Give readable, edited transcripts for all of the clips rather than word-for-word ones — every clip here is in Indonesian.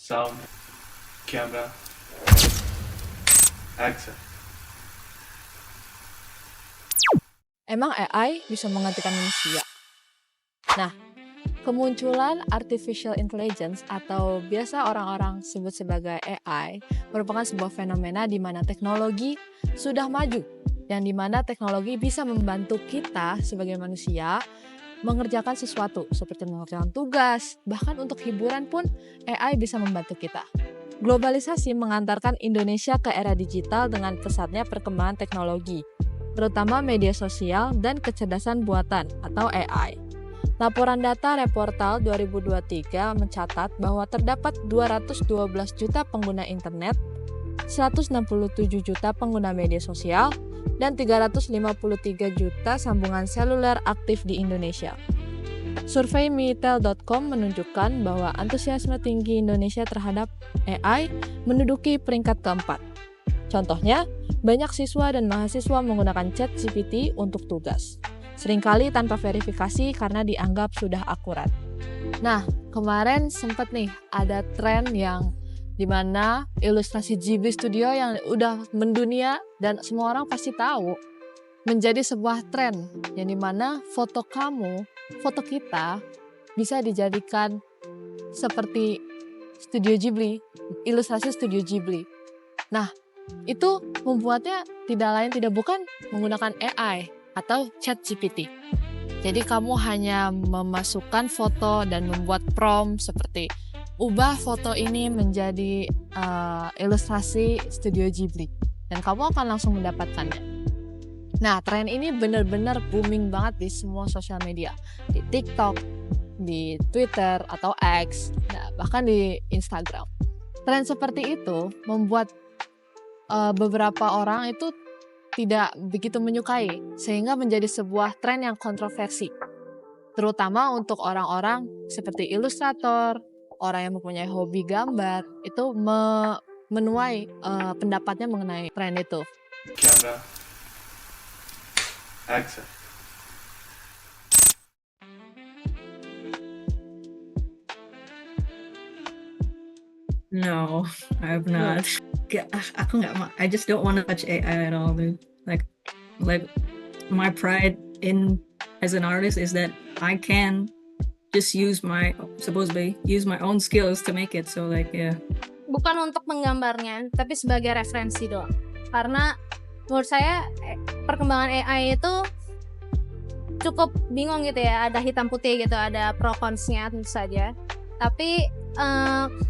Sound, camera, action. Emang AI bisa menggantikan manusia? Nah, kemunculan artificial intelligence atau biasa orang-orang sebut sebagai AI merupakan sebuah fenomena di mana teknologi sudah maju dan di mana teknologi bisa membantu kita sebagai manusia mengerjakan sesuatu seperti mengerjakan tugas, bahkan untuk hiburan pun AI bisa membantu kita. Globalisasi mengantarkan Indonesia ke era digital dengan pesatnya perkembangan teknologi, terutama media sosial dan kecerdasan buatan atau AI. Laporan data Reportal 2023 mencatat bahwa terdapat 212 juta pengguna internet, 167 juta pengguna media sosial, dan 353 juta sambungan seluler aktif di Indonesia. Survei Mitel.com menunjukkan bahwa antusiasme tinggi Indonesia terhadap AI menduduki peringkat keempat. Contohnya, banyak siswa dan mahasiswa menggunakan ChatGPT untuk tugas. Seringkali tanpa verifikasi karena dianggap sudah akurat. Nah, kemarin sempat nih ada tren yang dimana ilustrasi Ghibli Studio yang udah mendunia dan semua orang pasti tahu menjadi sebuah tren yang dimana foto kamu, foto kita bisa dijadikan seperti Studio Ghibli, ilustrasi Studio Ghibli. Nah, itu membuatnya tidak lain tidak bukan menggunakan AI atau ChatGPT. Jadi kamu hanya memasukkan foto dan membuat prompt seperti ubah foto ini menjadi ilustrasi Studio Ghibli dan kamu akan langsung mendapatkannya. Nah, tren ini benar-benar booming banget di semua sosial media, di TikTok, di Twitter atau X, nah, bahkan di Instagram. Tren seperti itu membuat beberapa orang itu tidak begitu menyukai, sehingga menjadi sebuah tren yang kontroversi. Terutama untuk orang-orang seperti ilustrator, orang yang mempunyai hobi gambar, itu menuai pendapatnya mengenai tren itu. Camera, action. No, I've not. Aku nggak I just don't want to touch AI at all, dude. Like my pride in as an artist is that I can just use my own skills to make it. So like yeah. Bukan untuk menggambarnya, tapi sebagai referensi doang. Karena menurut saya perkembangan AI itu cukup bingung gitu ya, ada hitam putih gitu, ada pro cons-nya tentu saja. Tapi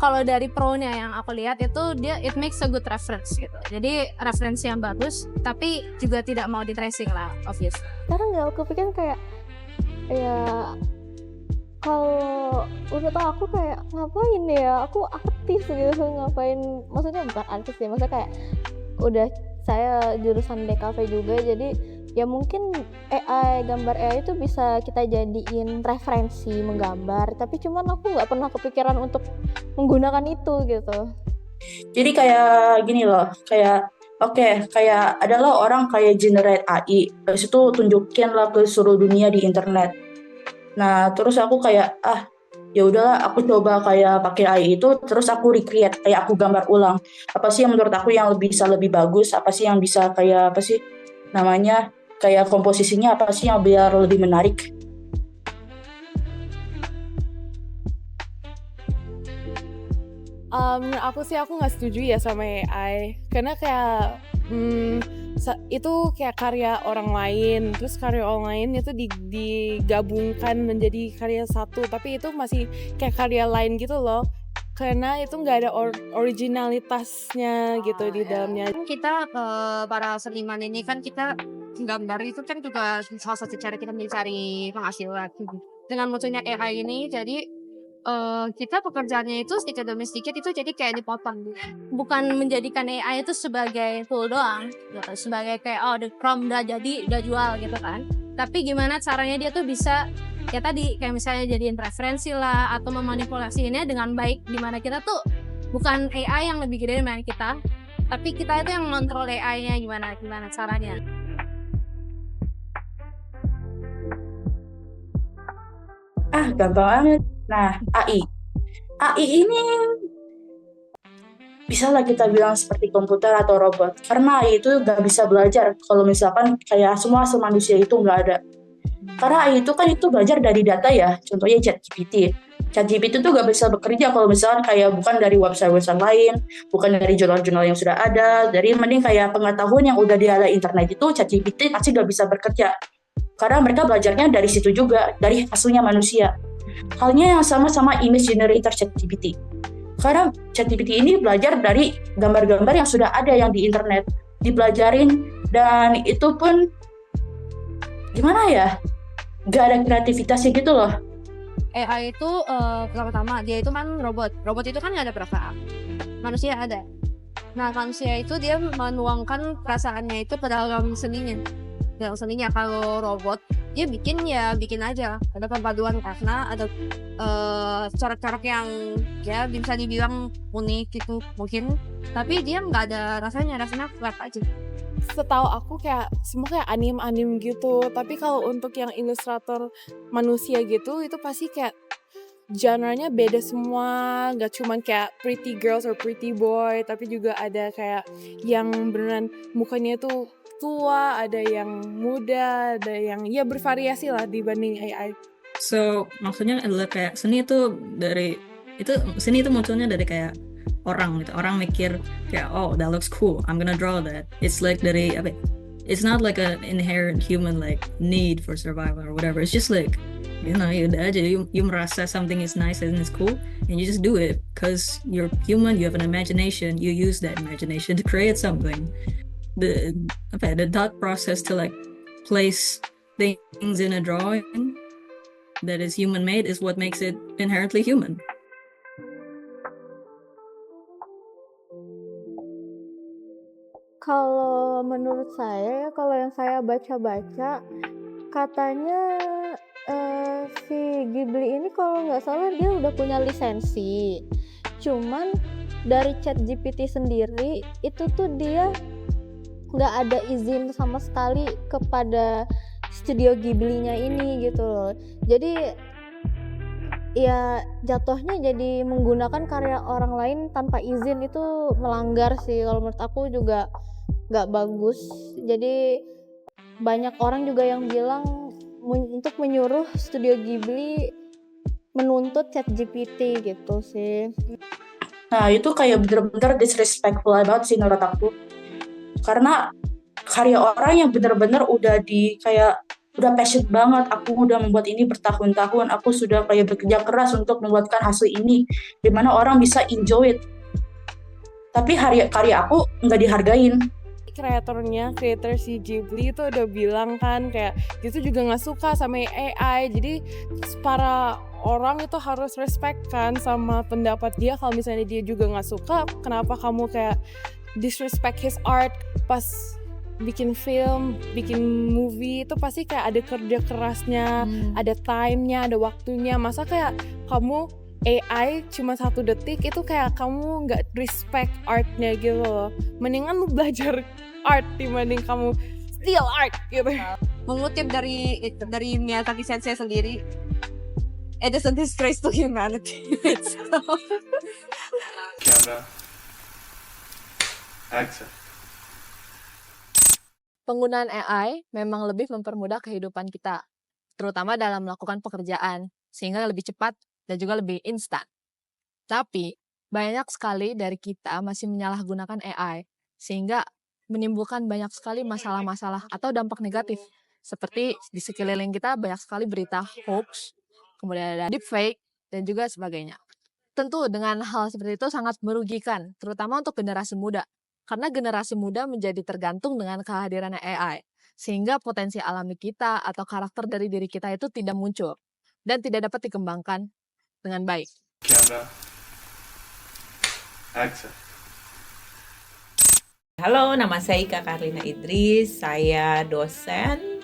kalau dari pro-nya yang aku lihat itu it makes a good reference gitu. Jadi referensi yang bagus, tapi juga tidak mau di tracing lah, obvious. Sekarang nggak kepikir kayak ya kalau udah tau aku kayak ngapain ya, aku artis gitu, ngapain, maksudnya bukan artis ya, maksudnya kayak udah saya jurusan DKV juga, jadi ya mungkin gambar AI itu bisa kita jadiin referensi menggambar, tapi cuman aku nggak pernah kepikiran untuk menggunakan itu gitu. Jadi kayak gini loh, kayak kayak adalah orang kayak generate AI, terus itu tunjukin lah ke seluruh dunia di internet. Nah terus aku kayak ya udahlah, aku coba kayak pakai AI itu, terus aku recreate, kayak aku gambar ulang apa sih yang menurut aku yang bisa lebih bagus, apa sih yang bisa kayak apa sih namanya, kayak komposisinya apa sih yang biar lebih menarik. Aku nggak setuju ya sama AI, karena kayak itu kayak karya orang lain, terus karya orang lain itu digabungkan menjadi karya satu, tapi itu masih kayak karya lain gitu loh, karena itu nggak ada originalitasnya gitu di dalamnya. Kita para seniman ini kan, kita gambar itu kan juga salah satu cara kita mencari penghasilan. Dengan munculnya AI ini, jadi kita pekerjaannya itu sedikit demi sedikit itu jadi kayak dipotong. Bukan menjadikan AI itu sebagai tool doang gitu, sebagai kayak the prompt udah jadi, udah jual gitu kan. Tapi gimana caranya dia tuh bisa ya tadi kayak misalnya jadiin referensi lah, atau memanipulasinya dengan baik, dimana kita tuh bukan AI yang lebih gede dari kita, tapi kita itu yang ngontrol AI-nya gimana caranya. Gampang banget. Nah, AI ini bisa lah kita bilang seperti komputer atau robot. Karena AI itu nggak bisa belajar kalau misalkan kayak semua manusia itu nggak ada. Karena AI itu kan itu belajar dari data ya, contohnya ChatGPT. ChatGPT itu nggak bisa bekerja kalau misalkan kayak bukan dari website-website lain, bukan dari jurnal-jurnal yang sudah ada. Jadi mending kayak pengetahuan yang udah di ada internet itu ChatGPT pasti nggak bisa bekerja. Karena mereka belajarnya dari situ juga, dari hasilnya manusia. Halnya yang sama image generator ChatGPT. Karena ChatGPT ini belajar dari gambar-gambar yang sudah ada yang di internet, dipelajarin, dan itu pun gimana ya, gak ada kreativitasnya gitu loh. AI itu pertama dia itu kan robot itu kan nggak ada perasaan, manusia ada. Nah manusia itu dia menuangkan perasaannya itu ke dalam seninya. Kalau robot dia bikin aja, ada perpaduan warna, ada corak-corak yang ya bisa dibilang unik gitu mungkin, tapi dia nggak ada rasanya flat aja. Setahu aku kayak semua kayak anim gitu, tapi kalau untuk yang ilustrator manusia gitu itu pasti kayak genre-nya beda semua, nggak cuman kayak pretty girls or pretty boy, tapi juga ada kayak yang beneran mukanya tuh tua, ada yang muda, ada yang ya bervariasi lah dibanding AI. So maksudnya adalah kayak seni itu munculnya dari kayak orang gitu. Orang mikir kayak, oh that looks cool, I'm gonna draw that. It's like dari apa? It's not like an inherent human like need for survival or whatever. It's just like, you know, yaudah aja, you merasa something is nice and it's cool, and you just do it because you're human, you have an imagination, you use that imagination to create something. The thought process to like place things in a drawing that is human made is what makes it inherently human. Kalau menurut saya, kalau yang saya baca-baca, katanya si Ghibli ini kalau nggak salah dia udah punya lisensi. Cuman dari ChatGPT sendiri itu tuh dia nggak ada izin sama sekali kepada studio Ghibli-nya ini gitu loh. Jadi ya jatuhnya jadi menggunakan karya orang lain tanpa izin, itu melanggar sih kalau menurut aku, juga nggak bagus. Jadi banyak orang juga yang bilang untuk menyuruh studio Ghibli menuntut ChatGPT gitu sih. Nah itu kayak bener-bener disrespectful banget sih menurut aku. Karena karya orang yang bener-bener udah passionate banget, aku udah membuat ini bertahun-tahun, aku sudah kayak bekerja keras untuk membuatkan hasil ini, dimana orang bisa enjoy it. Tapi karya aku nggak dihargain. Creator si Ghibli itu udah bilang kan kayak dia tuh juga nggak suka sama AI, jadi para orang itu harus respect kan sama pendapat dia. Kalau misalnya dia juga nggak suka, kenapa kamu kayak disrespect his art? Pas bikin film, bikin movie itu pasti kayak ada kerja kerasnya, ada time-nya, ada waktunya. Masa kayak kamu AI cuma 1 detik itu kayak kamu nggak respect artnya gitu loh. Mendingan lu belajar art dibanding kamu steal art gitu. Mengutip dari Miyazaki Sensei sendiri, it is a disgrace to humanity. Camera. Action. Penggunaan AI memang lebih mempermudah kehidupan kita, terutama dalam melakukan pekerjaan, sehingga lebih cepat dan juga lebih instan. Tapi, banyak sekali dari kita masih menyalahgunakan AI, sehingga menimbulkan banyak sekali masalah-masalah atau dampak negatif. Seperti di sekeliling kita banyak sekali berita hoax, kemudian ada deepfake, dan juga sebagainya. Tentu dengan hal seperti itu sangat merugikan, terutama untuk generasi muda. Karena generasi muda menjadi tergantung dengan kehadiran AI, sehingga potensi alami kita atau karakter dari diri kita itu tidak muncul dan tidak dapat dikembangkan dengan baik. Camera. Action. Halo, nama saya Ika Karlina Idris. Saya dosen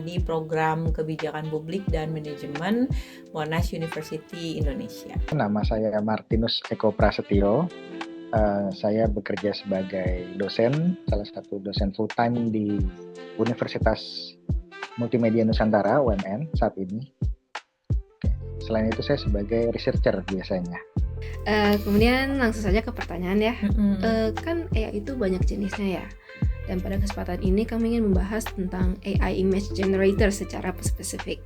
di program Kebijakan Publik dan Manajemen Monash University Indonesia. Nama saya Martinus Eko Prasetyo. Saya bekerja sebagai dosen, salah satu dosen full time di Universitas Multimedia Nusantara (UMN) saat ini. Selain itu saya sebagai researcher biasanya. Kemudian langsung saja ke pertanyaan ya. Mm-mm. Kan AI itu banyak jenisnya ya. Dan pada kesempatan ini kami ingin membahas tentang AI image generator secara spesifik.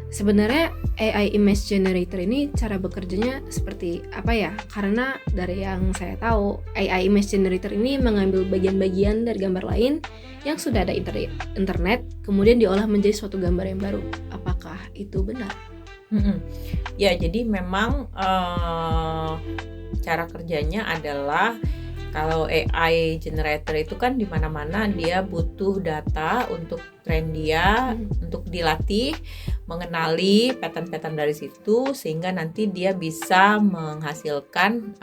Sebenarnya AI image generator ini cara bekerjanya seperti apa ya? Karena dari yang saya tahu, AI image generator ini mengambil bagian-bagian dari gambar lain yang sudah ada internet, kemudian diolah menjadi suatu gambar yang baru. Apakah itu benar? Mm-mm. Ya, jadi memang cara kerjanya adalah kalau AI generator itu kan di mana-mana dia butuh data untuk train dia, untuk dilatih mengenali pattern-pattern dari situ sehingga nanti dia bisa menghasilkan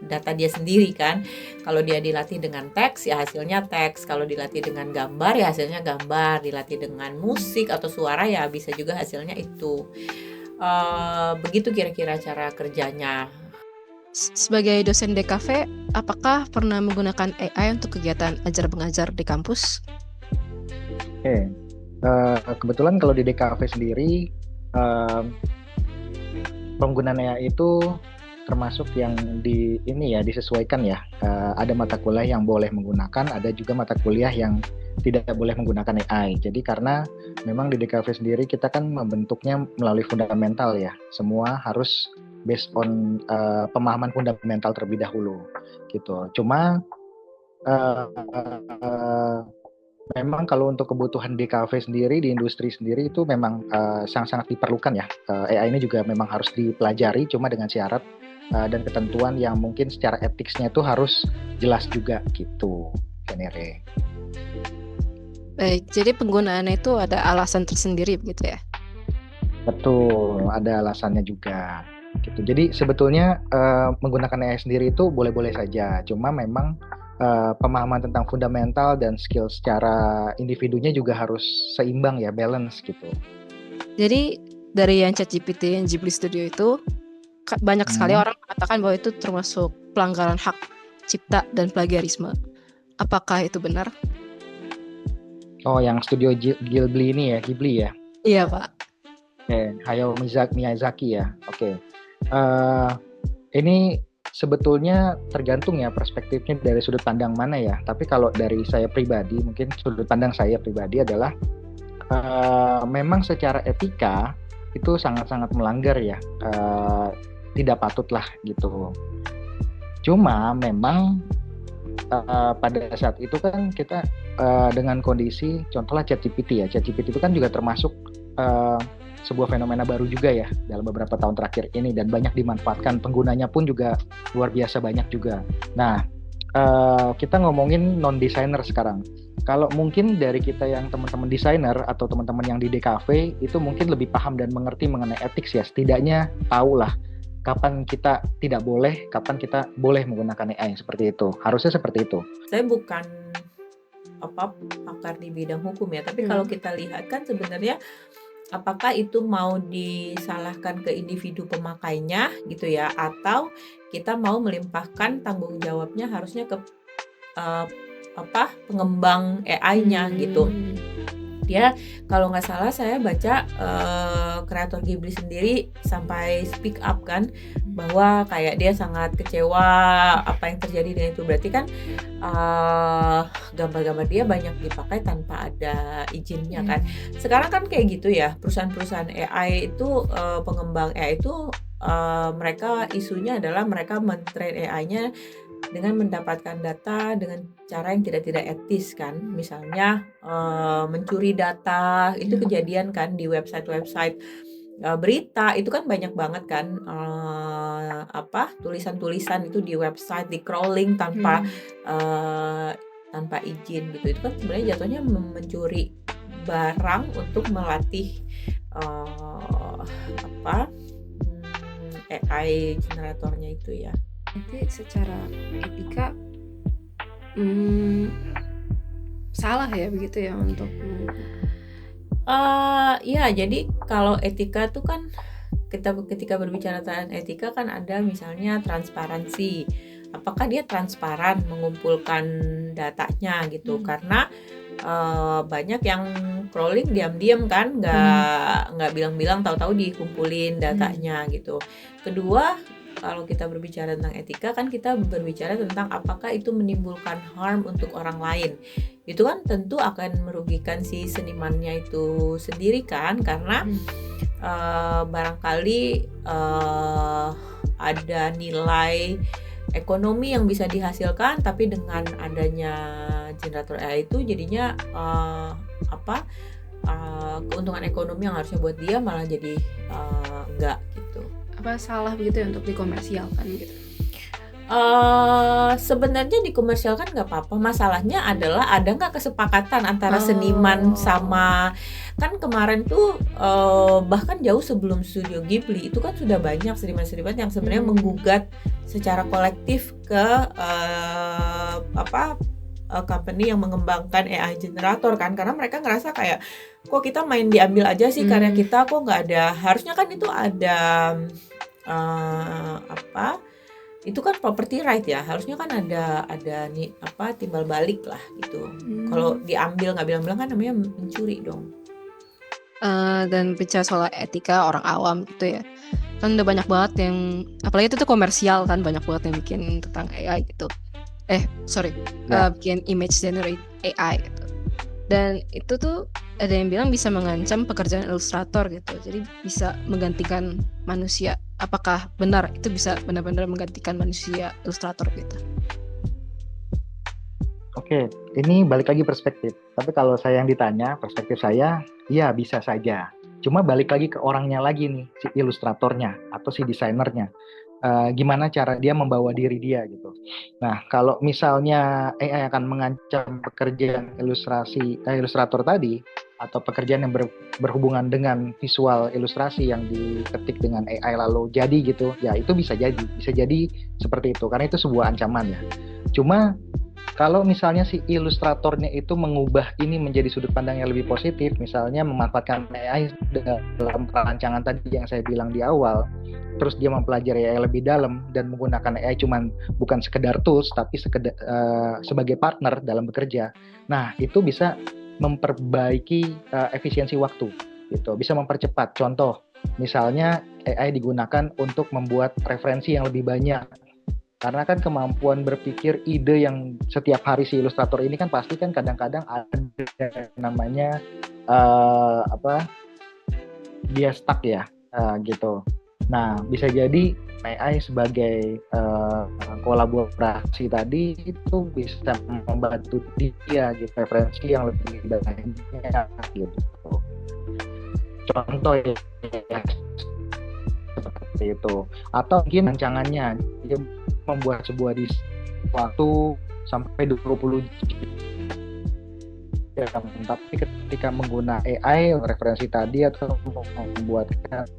data dia sendiri kan. Kalau dia dilatih dengan teks ya hasilnya teks, kalau dilatih dengan gambar ya hasilnya gambar, dilatih dengan musik atau suara ya bisa juga hasilnya itu. Begitu kira-kira cara kerjanya. Sebagai dosen DKV, apakah pernah menggunakan AI untuk kegiatan ajar mengajar di kampus? Oke, kebetulan kalau di DKV sendiri penggunaan AI itu termasuk yang disesuaikan ya. Ada mata kuliah yang boleh menggunakan, ada juga mata kuliah yang tidak boleh menggunakan AI. Jadi karena memang di DKV sendiri kita kan membentuknya melalui fundamental ya. Semua harus based on pemahaman fundamental terlebih dahulu gitu. Cuma memang kalau untuk kebutuhan DKV sendiri di industri sendiri itu memang sangat-sangat diperlukan ya. AI ini juga memang harus dipelajari, cuma dengan syarat dan ketentuan yang mungkin secara etiknya itu harus jelas juga gitu, Venere. Baik, jadi penggunaannya itu ada alasan tersendiri begitu ya? Betul, ada alasannya juga. Gitu. Jadi sebetulnya menggunakan AI sendiri itu boleh-boleh saja, cuma memang pemahaman tentang fundamental dan skill secara individunya juga harus seimbang ya, balance gitu. Jadi dari yang ChatGPT, yang Ghibli Studio itu banyak sekali orang mengatakan bahwa itu termasuk pelanggaran hak cipta dan plagiarisme. Apakah itu benar? Oh, yang studio Ghibli ini ya, Ghibli ya? Iya, Pak. Oke, Hayao Miyazaki ya. Oke. Ini sebetulnya tergantung ya perspektifnya dari sudut pandang mana ya. Tapi kalau dari saya pribadi, mungkin sudut pandang saya pribadi adalah memang secara etika itu sangat-sangat melanggar ya. Tidak patut lah gitu. Cuma memang pada saat itu kan kita dengan kondisi contohnya ChatGPT ya. ChatGPT itu kan juga termasuk sebuah fenomena baru juga ya dalam beberapa tahun terakhir ini dan banyak dimanfaatkan, penggunanya pun juga luar biasa banyak juga. Nah, kita ngomongin non-designer sekarang. Kalau mungkin dari kita yang teman-teman desainer atau teman-teman yang di DKV itu mungkin lebih paham dan mengerti mengenai etik ya, setidaknya tahu lah kapan kita tidak boleh, kapan kita boleh menggunakan AI seperti itu. Harusnya seperti itu. Saya bukan pakar di bidang hukum ya, tapi kalau kita lihat kan sebenarnya apakah itu mau disalahkan ke individu pemakainya gitu ya, atau kita mau melimpahkan tanggung jawabnya harusnya ke pengembang AI-nya gitu. Dia kalau nggak salah saya baca kreator Ghibli sendiri sampai speak up kan bahwa kayak dia sangat kecewa apa yang terjadi dengan itu. Berarti kan gambar-gambar dia banyak dipakai tanpa ada izinnya kan. Sekarang kan kayak gitu ya, perusahaan-perusahaan AI itu pengembang AI itu mereka isunya adalah mereka men-train AI-nya dengan mendapatkan data dengan cara yang tidak etis kan, misalnya mencuri data itu kejadian kan di website berita itu kan banyak banget kan tulisan-tulisan itu di website di crawling tanpa izin gitu. Itu kan sebenarnya jatuhnya mencuri barang untuk melatih AI generatornya itu ya. Nanti secara etika salah ya begitu ya untuk ya jadi kalau etika tuh kan ketika berbicara tentang etika kan ada misalnya transparansi. Apakah dia transparan mengumpulkan datanya gitu? Karena banyak yang crawling diam-diam kan, nggak bilang-bilang, tahu-tahu dikumpulin datanya gitu. Kedua, kalau kita berbicara tentang etika kan kita berbicara tentang apakah itu menimbulkan harm untuk orang lain. Itu kan tentu akan merugikan si senimannya itu sendiri kan, karena barangkali ada nilai ekonomi yang bisa dihasilkan, tapi dengan adanya generator AI itu jadinya keuntungan ekonomi yang harusnya buat dia malah jadi enggak gitu. Apa salah begitu ya untuk dikomersialkan gitu? Sebenarnya dikomersialkan nggak apa-apa. Masalahnya adalah ada nggak kesepakatan antara seniman sama, kan kemarin tuh bahkan jauh sebelum Studio Ghibli itu kan sudah banyak seniman-seniman yang sebenarnya menggugat secara kolektif ke company yang mengembangkan AI generator kan, karena mereka ngerasa kayak kok kita main diambil aja sih karya kita, kok nggak ada, harusnya kan itu ada itu kan property right ya, harusnya kan ada nih timbal balik lah gitu. Kalau diambil nggak bilang-bilang kan namanya mencuri dong. Dan bicara soal etika orang awam gitu ya, kan udah banyak banget yang, apalagi itu tuh komersial kan, banyak banget yang bikin tentang AI gitu. Bikin image generate AI gitu. Dan itu tuh ada yang bilang bisa mengancam pekerjaan ilustrator gitu. Jadi bisa menggantikan manusia. Apakah benar itu bisa benar-benar menggantikan manusia ilustrator gitu? Oke, ini balik lagi perspektif. Tapi kalau saya yang ditanya, perspektif saya, iya bisa saja. Cuma balik lagi ke orangnya lagi nih, si ilustratornya atau si desainernya. Gimana cara dia membawa diri dia gitu. Nah, kalau misalnya AI akan mengancam pekerjaan ilustrator tadi, atau pekerjaan yang berhubungan dengan visual ilustrasi yang diketik dengan AI lalu jadi gitu, ya itu bisa jadi seperti itu, karena itu sebuah ancaman ya. Cuma kalau misalnya si ilustratornya itu mengubah ini menjadi sudut pandang yang lebih positif, misalnya memanfaatkan AI dalam perancangan tadi yang saya bilang di awal, terus dia mempelajari AI lebih dalam dan menggunakan AI bukan sekedar tools tapi sebagai partner dalam bekerja. Nah, itu bisa memperbaiki efisiensi waktu gitu, bisa mempercepat. Contoh, misalnya AI digunakan untuk membuat referensi yang lebih banyak. Karena kan kemampuan berpikir ide yang setiap hari si ilustrator ini kan pasti kan kadang-kadang ada namanya dia stuck ya gitu. Nah, bisa jadi AI sebagai kolaborasi tadi itu bisa membantu dia gitu, referensi yang lebih banyak gitu. Contoh ya seperti itu. Atau mungkin rancangannya dia membuat sebuah waktu sampai 20 jam, tapi ketika menggunakan AI referensi tadi atau membuatkan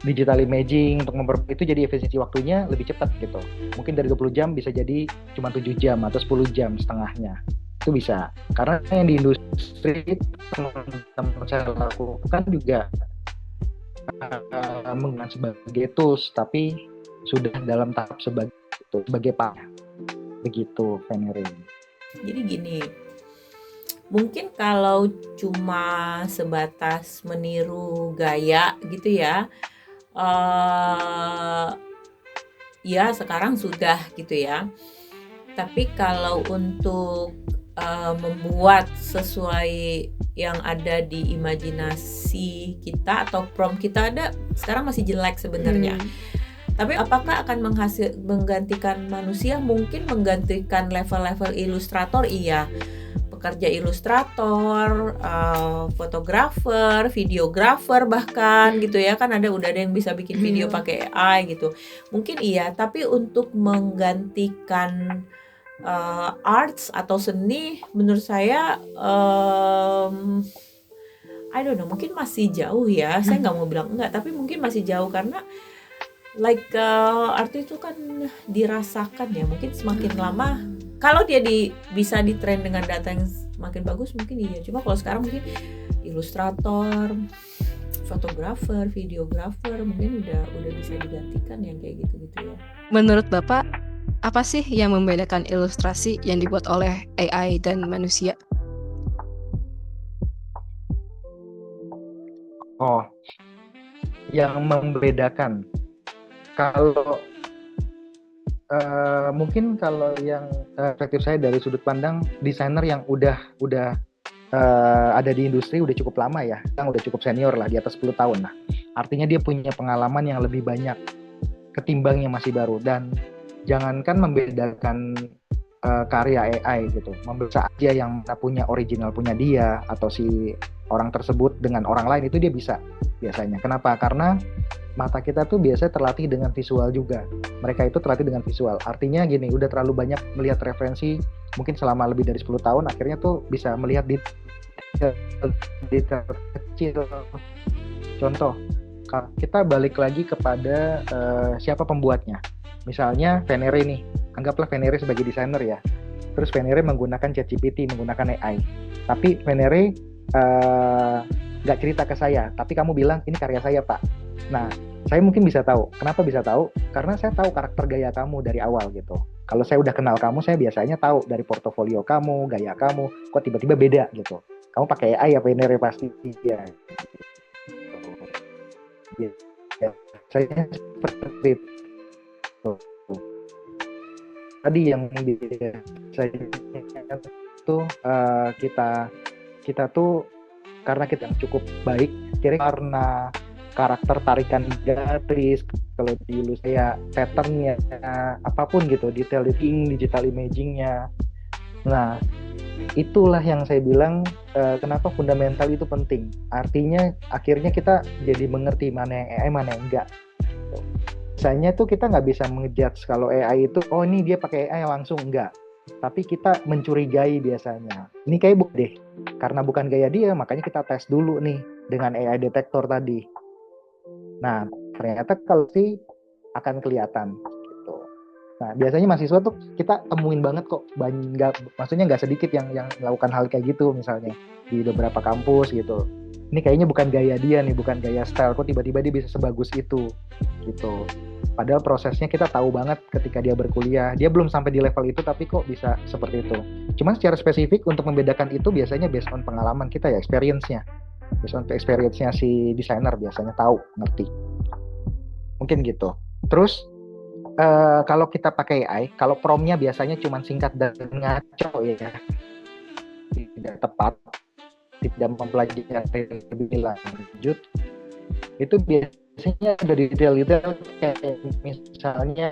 digital imaging untuk itu jadi efisiensi waktunya lebih cepat gitu. Mungkin dari 20 jam bisa jadi cuma 7 jam atau 10 jam setengahnya. Itu bisa. Karena yang di industri teman-teman saya lakukan juga menggunakan sebagai tools, tapi sudah dalam tahap sebagai partner. Begitu, Venerin. Jadi gini, mungkin kalau cuma sebatas meniru gaya gitu ya, ya sekarang sudah gitu ya. Tapi kalau untuk membuat sesuai yang ada di imajinasi kita atau prompt kita ada, sekarang masih jelek sebenarnya. Tapi apakah akan menggantikan manusia? Mungkin menggantikan level-level ilustrator, iya. Pekerja ilustrator, fotografer, videografer bahkan gitu ya, kan udah ada yang bisa bikin video pakai AI gitu. Mungkin iya, tapi untuk menggantikan arts atau seni, menurut saya I don't know, mungkin masih jauh ya. Saya nggak mau bilang enggak, tapi mungkin masih jauh karena art itu kan dirasakan ya. Mungkin semakin lama kalau dia bisa di-train dengan data yang semakin bagus mungkin iya. Cuma kalau sekarang mungkin ilustrator, fotografer, videografer mungkin udah bisa digantikan yang kayak gitu-gitu ya. Menurut Bapak, apa sih yang membedakan ilustrasi yang dibuat oleh AI dan manusia? Oh, yang membedakan kalau mungkin kalau yang perspektif saya dari sudut pandang desainer yang udah ada di industri udah cukup lama ya, yang udah cukup senior lah, di atas 10 tahun lah. Artinya dia punya pengalaman yang lebih banyak ketimbang yang masih baru. Dan jangankan membedakan karya AI gitu, bisa aja yang punya original punya dia atau si orang tersebut dengan orang lain itu dia bisa biasanya. Kenapa? Karena mata kita tuh biasanya terlatih dengan visual juga. Mereka itu terlatih dengan visual. Artinya gini, udah terlalu banyak melihat referensi mungkin selama lebih dari 10 tahun, akhirnya tuh bisa melihat detail kecil. Contoh, kita balik lagi kepada siapa pembuatnya. Misalnya Venere nih, anggaplah Venere sebagai desainer ya. Terus Venere menggunakan ChatGPT, menggunakan AI. Tapi Venere nggak cerita ke saya, tapi kamu bilang ini karya saya Pak. Nah, saya mungkin bisa tahu. Kenapa bisa tahu? Karena saya tahu karakter gaya kamu dari awal gitu. Kalau saya udah kenal kamu, saya biasanya tahu dari portofolio kamu, gaya kamu, kok tiba-tiba beda gitu. Kamu pakai AI ya Venere pasti ya. Saya seperti itu. Tadi yang biasanya tuh kita tuh karena kita yang cukup baik, karena karakter tarikan garis, kalau di ilus ya patternnya, apapun gitu, detail editing, digital imagingnya. Nah, itulah yang saya bilang kenapa fundamental itu penting. Artinya akhirnya kita jadi mengerti mana yang AI, mana yang enggak. Biasanya tuh kita nggak bisa ngejudge kalau AI itu, oh ini dia pakai AI langsung, enggak. Tapi kita mencurigai biasanya. Ini kayak deh, karena bukan gaya dia, makanya kita tes dulu nih dengan AI detektor tadi. Nah, ternyata kalau sih akan kelihatan gitu. Nah, biasanya mahasiswa tuh kita temuin banget kok, maksudnya nggak sedikit yang melakukan hal kayak gitu misalnya di beberapa kampus gitu. Ini kayaknya bukan gaya dia nih, bukan gaya style, kok tiba-tiba dia bisa sebagus itu gitu. Padahal prosesnya kita tahu banget ketika dia berkuliah, dia belum sampai di level itu tapi kok bisa seperti itu. Cuma secara spesifik untuk membedakan itu biasanya based on pengalaman kita ya, experience-nya. Based on experience-nya si desainer biasanya tahu, ngerti. Mungkin gitu. Terus kalau kita pakai AI, kalau prompt-nya biasanya cuma singkat dan ngaco ya, tidak tepat, tidak mempelajari lebih lanjut, itu biasanya ada detail-detail kayak misalnya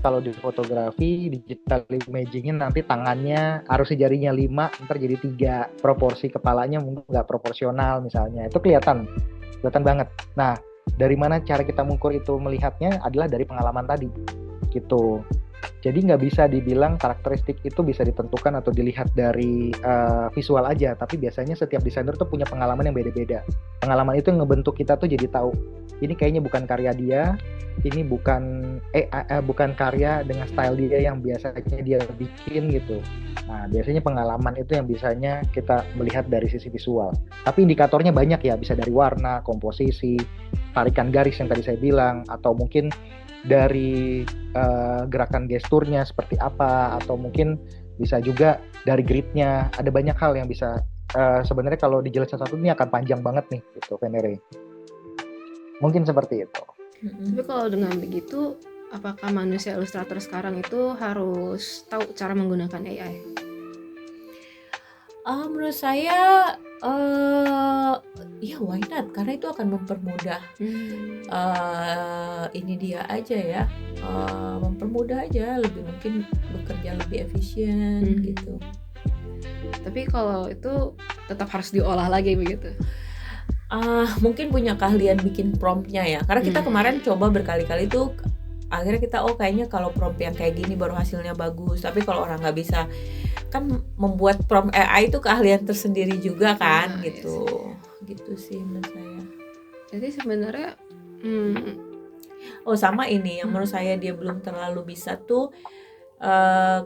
kalau di fotografi digital imagingin nanti tangannya harusnya jarinya 5 ntar jadi 3, proporsi kepalanya mungkin nggak proporsional misalnya, itu kelihatan banget. Nah, dari mana cara kita mengukur itu, melihatnya adalah dari pengalaman tadi gitu. Jadi nggak bisa dibilang karakteristik itu bisa ditentukan atau dilihat dari visual aja, tapi biasanya setiap desainer tuh punya pengalaman yang beda-beda. Pengalaman itu yang ngebentuk kita tuh jadi tahu ini kayaknya bukan karya dia, ini bukan karya dengan style dia yang biasanya dia bikin gitu. Nah, biasanya pengalaman itu yang biasanya kita melihat dari sisi visual. Tapi indikatornya banyak ya, bisa dari warna, komposisi, tarikan garis yang tadi saya bilang, atau mungkin dari gerakan gesturnya seperti apa, atau mungkin bisa juga dari gridnya. Ada banyak hal yang bisa sebenarnya kalau dijelasin satu ini akan panjang banget nih gitu Venere. Mungkin seperti itu. Tapi kalau dengan begitu, apakah manusia ilustrator sekarang itu harus tahu cara menggunakan AI? Menurut saya ya why not, karena itu akan mempermudah ini dia aja ya, mempermudah aja, lebih mungkin bekerja lebih efisien gitu. Tapi kalau itu tetap harus diolah lagi begitu? Mungkin punya keahlian bikin promptnya ya, karena kita kemarin coba berkali-kali tuh, akhirnya kita kayaknya kalau prompt yang kayak gini baru hasilnya bagus. Tapi kalau orang nggak bisa, kan membuat prompt AI itu keahlian tersendiri juga kan, gitu. Gitu sih menurut saya. Jadi sebenarnya sama ini yang menurut saya dia belum terlalu bisa tuh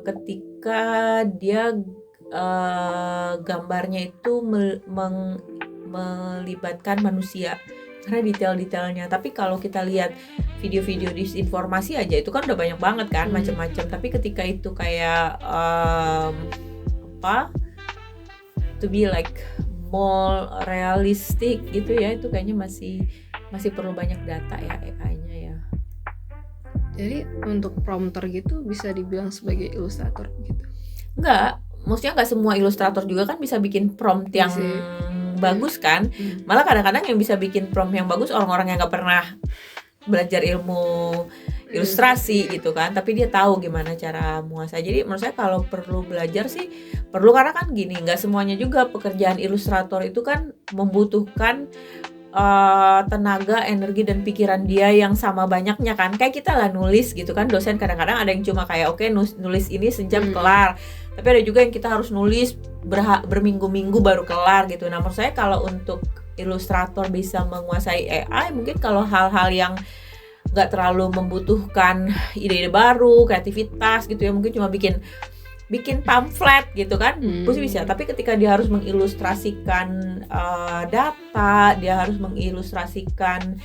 ketika dia gambarnya itu melibatkan manusia karena detail-detailnya. Tapi kalau kita lihat video-video disinformasi aja itu kan udah banyak banget kan macam-macam. Tapi ketika itu kayak to be like more realistik gitu ya, itu kayaknya masih perlu banyak data ya AI-nya ya. Jadi untuk prompter gitu bisa dibilang sebagai ilustrator gitu. Enggak, maksudnya nggak semua ilustrator juga kan bisa bikin prompt yang bagus kan. Malah kadang-kadang yang bisa bikin prompt yang bagus orang-orang yang nggak pernah belajar ilmu ilustrasi gitu kan, tapi dia tahu gimana cara menguasai. Jadi menurut saya kalau perlu belajar sih perlu, karena kan gini, nggak semuanya juga pekerjaan ilustrator itu kan membutuhkan tenaga, energi dan pikiran dia yang sama banyaknya kan. Kayak kita lah nulis gitu kan, dosen kadang-kadang ada yang cuma kayak oke, nulis ini sejam kelar, tapi ada juga yang kita harus nulis berminggu-minggu baru kelar gitu. Nah menurut saya kalau untuk ilustrator bisa menguasai AI, mungkin kalau hal-hal yang nggak terlalu membutuhkan ide-ide baru, kreativitas gitu ya, mungkin cuma bikin pamflet gitu kan, pasti bisa. Tapi ketika dia harus mengilustrasikan data, dia harus mengilustrasikan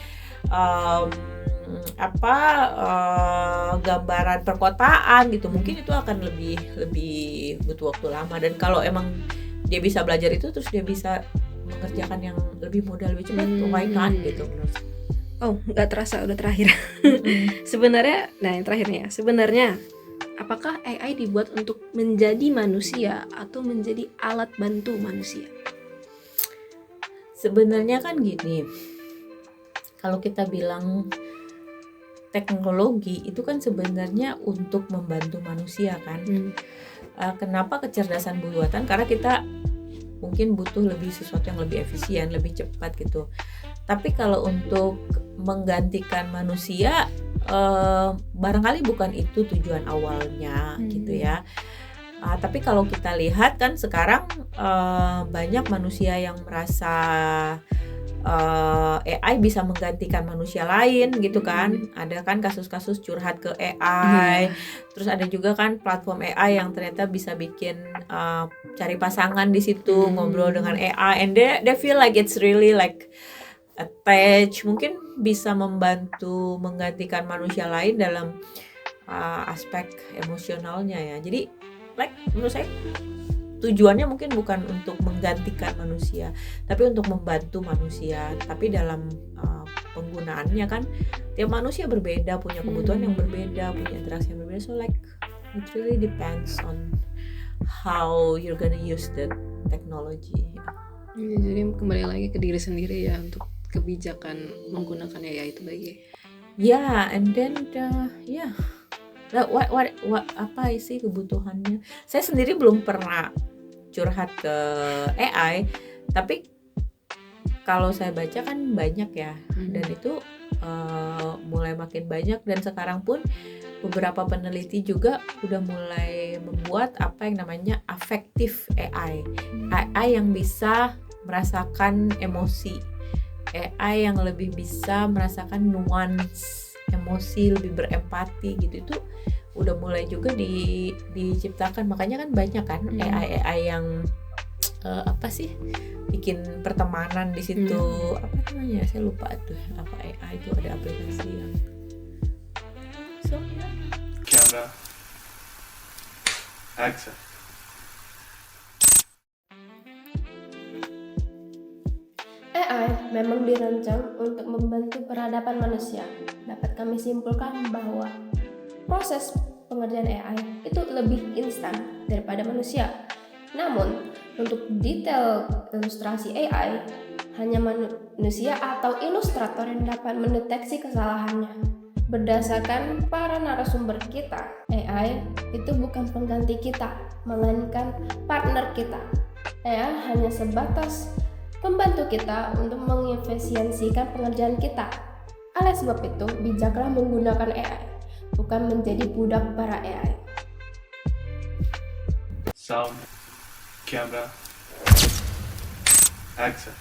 gambaran perkotaan gitu, mungkin itu akan lebih butuh waktu lama. Dan kalau emang dia bisa belajar itu, terus dia bisa mengerjakan yang lebih mudah, lebih cepat, why not gitu. Oh, nggak terasa udah terakhir. Sebenarnya, nah yang terakhir nih ya, sebenarnya apakah AI dibuat untuk menjadi manusia atau menjadi alat bantu manusia? Sebenarnya kan gini, kalau kita bilang teknologi itu kan sebenarnya untuk membantu manusia kan. Kenapa kecerdasan buatan? Karena kita mungkin butuh sesuatu yang lebih efisien, lebih cepat gitu. Tapi kalau untuk menggantikan manusia, barangkali bukan itu tujuan awalnya gitu ya. Tapi kalau kita lihat kan sekarang banyak manusia yang merasa AI bisa menggantikan manusia lain gitu kan. Ada kan kasus-kasus curhat ke AI. Terus ada juga kan platform AI yang ternyata bisa bikin cari pasangan di situ, ngobrol dengan AI, and they feel like it's really like attached, mungkin bisa membantu menggantikan manusia lain dalam aspek emosionalnya ya. Jadi menurut saya tujuannya mungkin bukan untuk menggantikan manusia, tapi untuk membantu manusia. Tapi dalam penggunaannya kan tiap manusia berbeda, punya kebutuhan yang berbeda, punya interaksi yang berbeda. So it really depends on how you're gonna use the technology. Jadi kembali lagi ke diri sendiri ya, untuk kebijakan menggunakan AI itu bagi. And then what apa sih kebutuhannya? Saya sendiri belum pernah curhat ke AI, tapi kalau saya baca kan banyak ya, dan itu mulai makin banyak, dan sekarang pun beberapa peneliti juga udah mulai membuat apa yang namanya affective AI, AI yang bisa merasakan emosi, AI yang lebih bisa merasakan nuance emosi, lebih berempati gitu. Itu udah mulai juga diciptakan. Makanya kan banyak kan AI yang bikin pertemanan di situ. Apa namanya? Saya lupa tuh apa AI itu, ada aplikasi yang Camera. Action. AI memang dirancang untuk membantu peradaban manusia. Dapat kami simpulkan bahwa proses pengerjaan AI itu lebih instan daripada manusia. Namun, untuk detail ilustrasi AI, hanya manusia atau ilustrator yang dapat mendeteksi kesalahannya. Berdasarkan para narasumber kita, AI itu bukan pengganti kita, melainkan partner kita. AI hanya sebatas membantu kita untuk mengefisiensikan pengerjaan kita. Oleh sebab itu, bijaklah menggunakan AI, bukan menjadi budak para AI. Sound. Camera. Action.